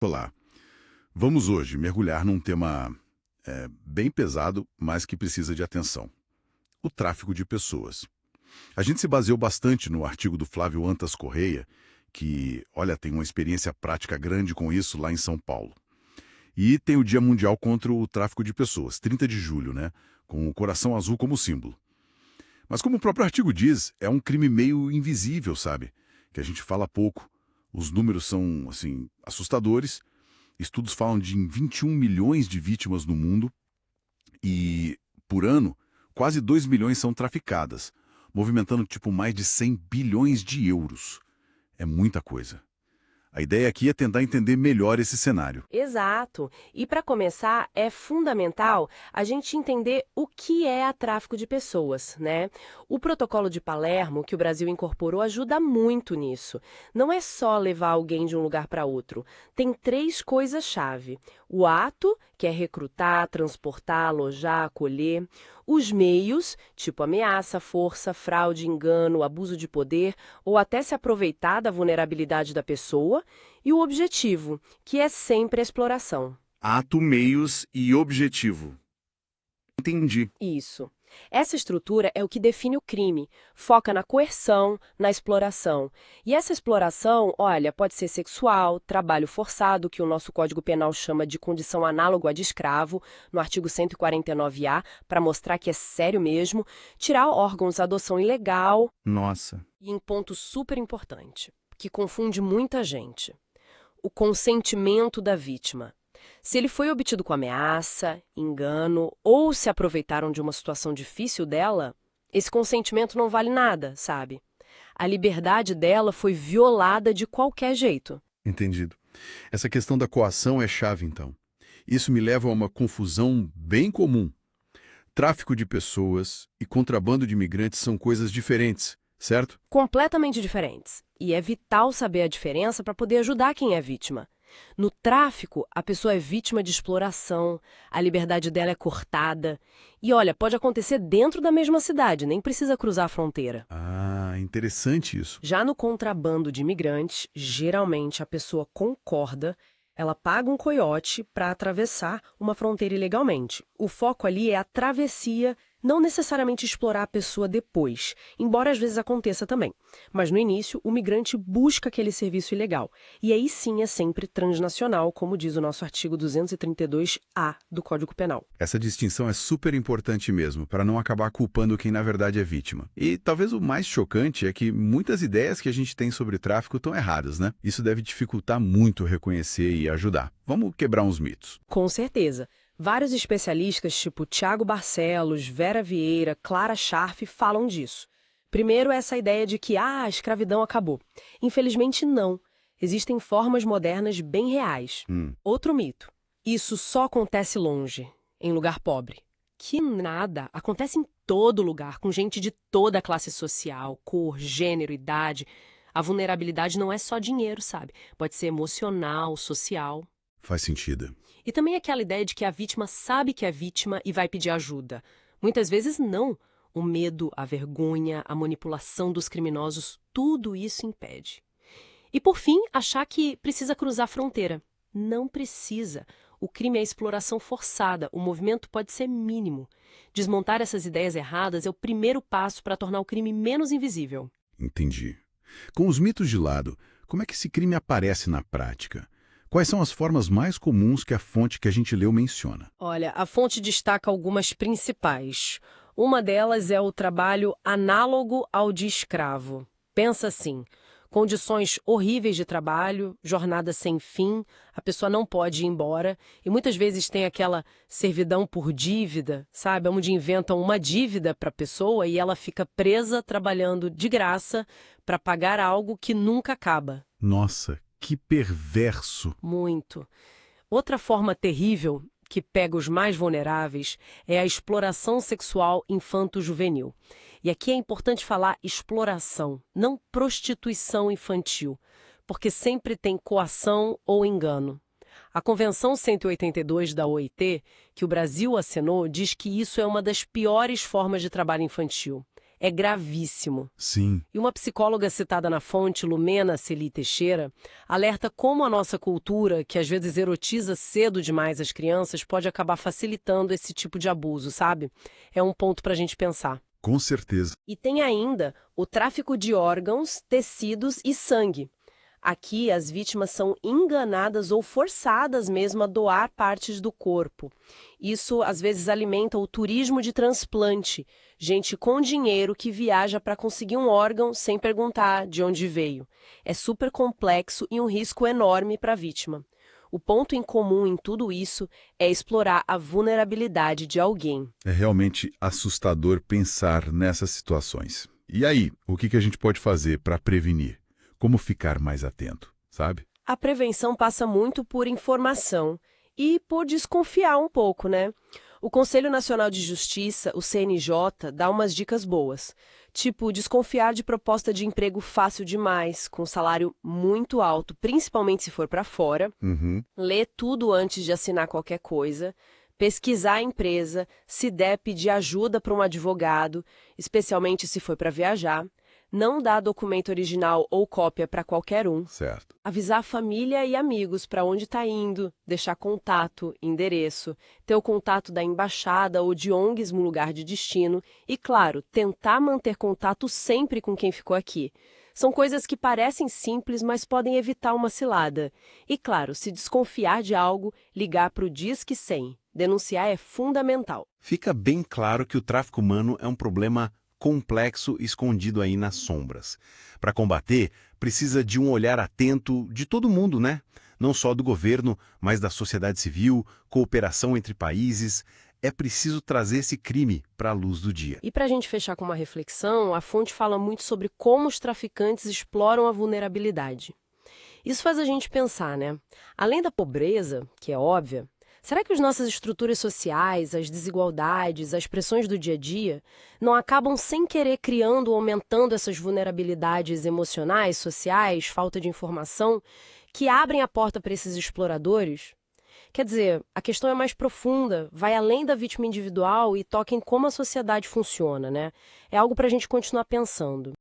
Olá, vamos hoje mergulhar num tema bem pesado, mas que precisa de atenção. O tráfico de pessoas. A gente se baseou bastante no artigo do Flávio Antas Correia, que, olha, tem uma experiência prática grande com isso lá em São Paulo. E tem o Dia Mundial contra o Tráfico de Pessoas, 30 de julho, né? Com o coração azul como símbolo. Mas como o próprio artigo diz, é um crime meio invisível, sabe? Que a gente fala pouco. Os números são, assim, assustadores. Estudos falam de 21 milhões de vítimas no mundo e, por ano, quase 2 milhões são traficadas, movimentando tipo mais de 100 bilhões de euros. É muita coisa. A ideia aqui é tentar entender melhor esse cenário. Exato. E para começar, é fundamental a gente entender o que é tráfico de pessoas, né? O Protocolo de Palermo, que o Brasil incorporou, ajuda muito nisso. Não é só levar alguém de um lugar para outro. Tem três coisas-chave: o ato, que é recrutar, transportar, alojar, acolher; os meios, tipo ameaça, força, fraude, engano, abuso de poder ou até se aproveitar da vulnerabilidade da pessoa; e o objetivo, que é sempre a exploração. Ato, meios e objetivo. Entendi. Isso. Essa estrutura é o que define o crime. Foca na coerção, na exploração. E essa exploração, olha, pode ser sexual, trabalho forçado, que o nosso Código Penal chama de condição análoga à de escravo, no artigo 149-A, para mostrar que é sério mesmo, tirar órgãos, adoção ilegal. Nossa. E em ponto super importante, que confunde muita gente: o consentimento da vítima. Se ele foi obtido com ameaça, engano ou se aproveitaram de uma situação difícil dela, esse consentimento não vale nada, sabe? A liberdade dela foi violada de qualquer jeito. Entendido. Essa questão da coação é chave, então. Isso me leva a uma confusão bem comum. Tráfico de pessoas e contrabando de imigrantes são coisas diferentes, certo? Completamente diferentes. E é vital saber a diferença para poder ajudar quem é vítima. No tráfico, a pessoa é vítima de exploração, a liberdade dela é cortada. E olha, pode acontecer dentro da mesma cidade, nem precisa cruzar a fronteira. Ah, interessante isso. Já no contrabando de imigrantes, geralmente a pessoa concorda, ela paga um coiote para atravessar uma fronteira ilegalmente. O foco ali é a travessia, não necessariamente explorar a pessoa depois, embora às vezes aconteça também. Mas no início, o migrante busca aquele serviço ilegal. E aí sim é sempre transnacional, como diz o nosso artigo 232-A do Código Penal. Essa distinção é super importante mesmo, para não acabar culpando quem na verdade é vítima. E talvez o mais chocante é que muitas ideias que a gente tem sobre tráfico estão erradas, né? Isso deve dificultar muito reconhecer e ajudar. Vamos quebrar uns mitos. Com certeza. Vários especialistas, tipo Tiago Barcelos, Vera Vieira, Clara Scharf, falam disso. Primeiro, essa ideia de que a escravidão acabou. Infelizmente, não. Existem formas modernas bem reais. Outro mito: isso só acontece longe, em lugar pobre. Que nada, acontece em todo lugar, com gente de toda a classe social, cor, gênero, idade. A vulnerabilidade não é só dinheiro, sabe? Pode ser emocional, social. Faz sentido. E também aquela ideia de que a vítima sabe que é vítima e vai pedir ajuda. Muitas vezes não. O medo, a vergonha, a manipulação dos criminosos, tudo isso impede. E por fim, achar que precisa cruzar a fronteira. Não precisa. O crime é exploração forçada, o movimento pode ser mínimo. Desmontar essas ideias erradas é o primeiro passo para tornar o crime menos invisível. Entendi. Com os mitos de lado, como é que esse crime aparece na prática? Quais são as formas mais comuns que a fonte que a gente leu menciona? Olha, a fonte destaca algumas principais. Uma delas é o trabalho análogo ao de escravo. Pensa assim: condições horríveis de trabalho, jornada sem fim, a pessoa não pode ir embora, e muitas vezes tem aquela servidão por dívida, sabe? Onde inventam uma dívida para a pessoa e ela fica presa trabalhando de graça para pagar algo que nunca acaba. Nossa, que perverso! Muito. Outra forma terrível que pega os mais vulneráveis é a exploração sexual infanto-juvenil. E aqui é importante falar exploração, não prostituição infantil, porque sempre tem coação ou engano. A Convenção 182 da OIT, que o Brasil assinou, diz que isso é uma das piores formas de trabalho infantil. É gravíssimo. Sim. E uma psicóloga citada na fonte, Lumena Celi Teixeira, alerta como a nossa cultura, que às vezes erotiza cedo demais as crianças, pode acabar facilitando esse tipo de abuso, sabe? É um ponto para a gente pensar. Com certeza. E tem ainda o tráfico de órgãos, tecidos e sangue. Aqui, as vítimas são enganadas ou forçadas mesmo a doar partes do corpo. Isso, às vezes, alimenta o turismo de transplante. Gente com dinheiro que viaja para conseguir um órgão sem perguntar de onde veio. É super complexo e um risco enorme para a vítima. O ponto em comum em tudo isso é explorar a vulnerabilidade de alguém. É realmente assustador pensar nessas situações. E aí, o que a gente pode fazer para prevenir? Como ficar mais atento, sabe? A prevenção passa muito por informação e por desconfiar um pouco, né? O Conselho Nacional de Justiça, o CNJ, dá umas dicas boas. Tipo, desconfiar de proposta de emprego fácil demais, com salário muito alto, principalmente se for para fora. Ler tudo antes de assinar qualquer coisa. Pesquisar a empresa, se der, pedir ajuda para um advogado, especialmente se for para viajar. Não dar documento original ou cópia para qualquer um. Certo. Avisar a família e amigos para onde está indo, deixar contato, endereço, ter o contato da embaixada ou de ONGs no lugar de destino e, claro, tentar manter contato sempre com quem ficou aqui. São coisas que parecem simples, mas podem evitar uma cilada. E, claro, se desconfiar de algo, ligar para o Disque 100. Denunciar é fundamental. Fica bem claro que o tráfico humano é um problema complexo escondido aí nas sombras. Para combater, precisa de um olhar atento de todo mundo, né? Não só do governo, mas da sociedade civil, cooperação entre países. É preciso trazer esse crime para a luz do dia. E para a gente fechar com uma reflexão, a fonte fala muito sobre como os traficantes exploram a vulnerabilidade. Isso faz a gente pensar, né? Além da pobreza, que é óbvia, será que as nossas estruturas sociais, as desigualdades, as pressões do dia a dia, não acabam sem querer criando ou aumentando essas vulnerabilidades emocionais, sociais, falta de informação, que abrem a porta para esses exploradores? Quer dizer, a questão é mais profunda, vai além da vítima individual e toca em como a sociedade funciona, né? É algo para a gente continuar pensando.